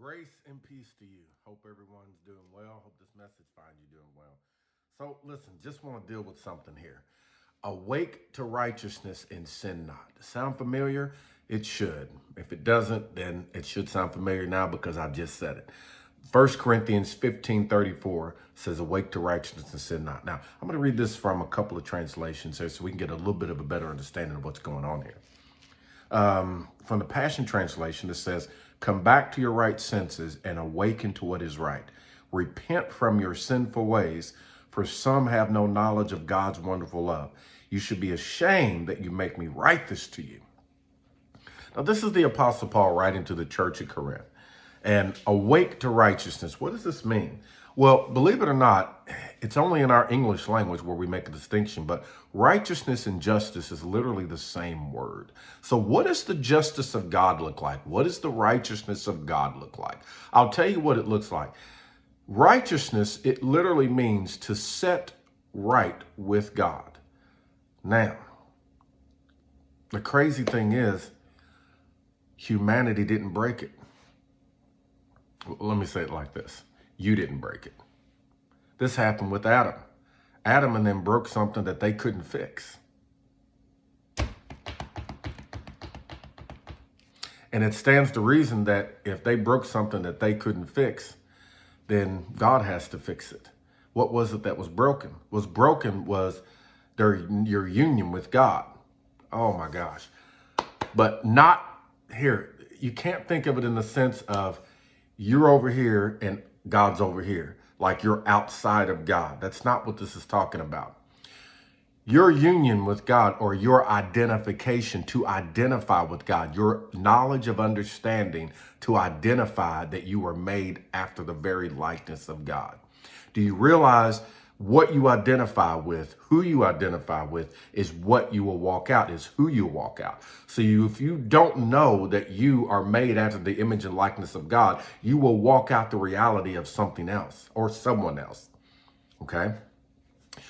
Grace and peace to you. Hope everyone's doing well. Hope this message finds you doing well. So, listen, just want to deal with something here. Awake to righteousness and sin not. Sound familiar? It should. If it doesn't, then it should sound familiar now because I just said it. 1 Corinthians 15:34 says, awake to righteousness and sin not. Now, I'm going to read this from a couple of translations here so we can get a little bit of a better understanding of what's going on here. From the Passion Translation, it says, come back to your right senses and awaken to what is right. Repent from your sinful ways, for some have no knowledge of God's wonderful love. You should be ashamed that you make me write this to you. Now, this is the Apostle Paul writing to the church at Corinth. And awake to righteousness, what does this mean? Well, believe it or not, it's only in our English language where we make a distinction, but righteousness and justice is literally the same word. So what does the justice of God look like? What does the righteousness of God look like? I'll tell you what it looks like. Righteousness, it literally means to set right with God. Now, the crazy thing is, humanity didn't break it. Let me say it like this. You didn't break it. This happened with Adam. Adam and them broke something that they couldn't fix. And it stands to reason that if they broke something that they couldn't fix, then God has to fix it. What was it that was broken? What's broken was your union with God. Oh my gosh. But not here. You can't think of it in the sense of you're over here and God's over here, like you're outside of God. That's not what this is talking about. Your union with God, or your identification to identify with God, your knowledge of understanding to identify that you were made after the very likeness of God. Do you realize what you identify with, who you identify with, is what you will walk out, is who you walk out. So if you don't know that you are made after the image and likeness of God, you will walk out the reality of something else or someone else. Okay?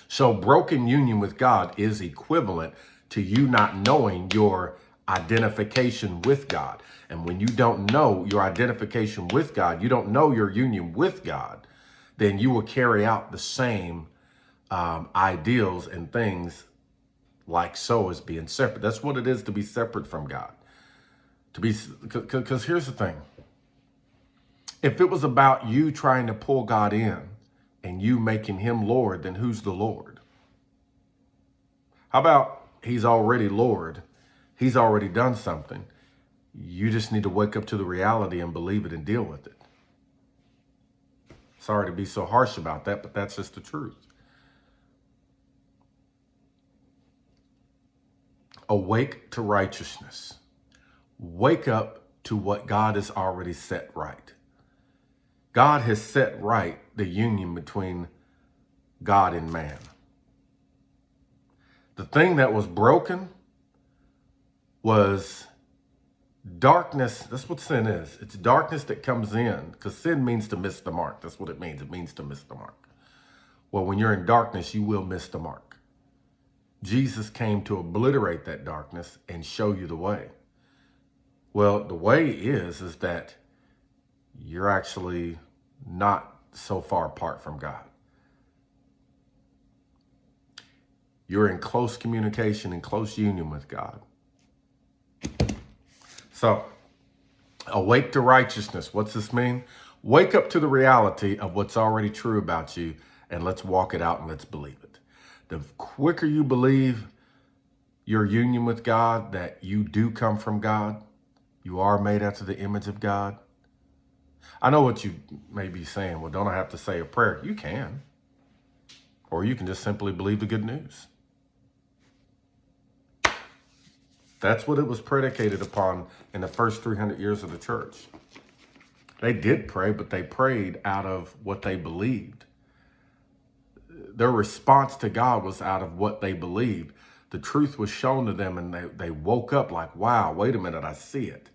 So broken union with God is equivalent to you not knowing your identification with God. And when you don't know your identification with God, you don't know your union with God, then you will carry out the same ideals and things like so as being separate. That's what it is to be separate from God. Because here's the thing. If it was about you trying to pull God in and you making him Lord, then who's the Lord? How about he's already Lord? He's already done something. You just need to wake up to the reality and believe it and deal with it. Sorry to be so harsh about that, but that's just the truth. Awake to righteousness. Wake up to what God has already set right. God has set right the union between God and man. The thing that was broken was darkness. That's what sin is. It's darkness that comes in, because sin means to miss the mark. That's what it means. It means to miss the mark. Well, when you're in darkness, you will miss the mark. Jesus came to obliterate that darkness and show you the way. Well, the way is that you're actually not so far apart from God. You're in close communication and close union with God. So, awake to righteousness. What's this mean? Wake up to the reality of what's already true about you, and let's walk it out and let's believe it. The quicker you believe your union with God, that you do come from God, you are made after the image of God. I know what you may be saying. Well, don't I have to say a prayer? You can. Or you can just simply believe the good news. That's what it was predicated upon in the first 300 years of the church. They did pray, but they prayed out of what they believed. Their response to God was out of what they believed. The truth was shown to them, and they woke up like, wow, wait a minute, I see it.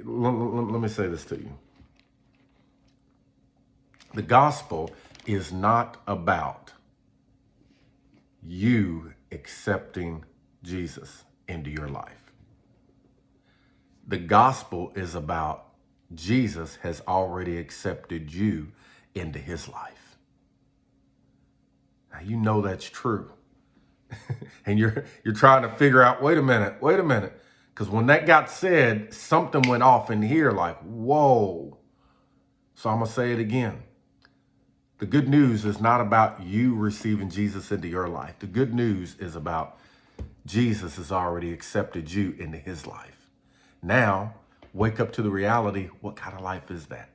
Let me say this to you. The gospel is not about you accepting Jesus into your life. The gospel is about Jesus has already accepted you into his life. Now, you know that's true. And you're trying to figure out, wait a minute. Because when that got said, something went off in here like, whoa. So I'm going to say it again. The good news is not about you receiving Jesus into your life. The good news is about Jesus has already accepted you into his life. Now, wake up to the reality. What kind of life is that?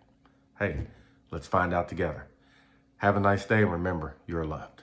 Hey, let's find out together. Have a nice day, and remember, you're loved.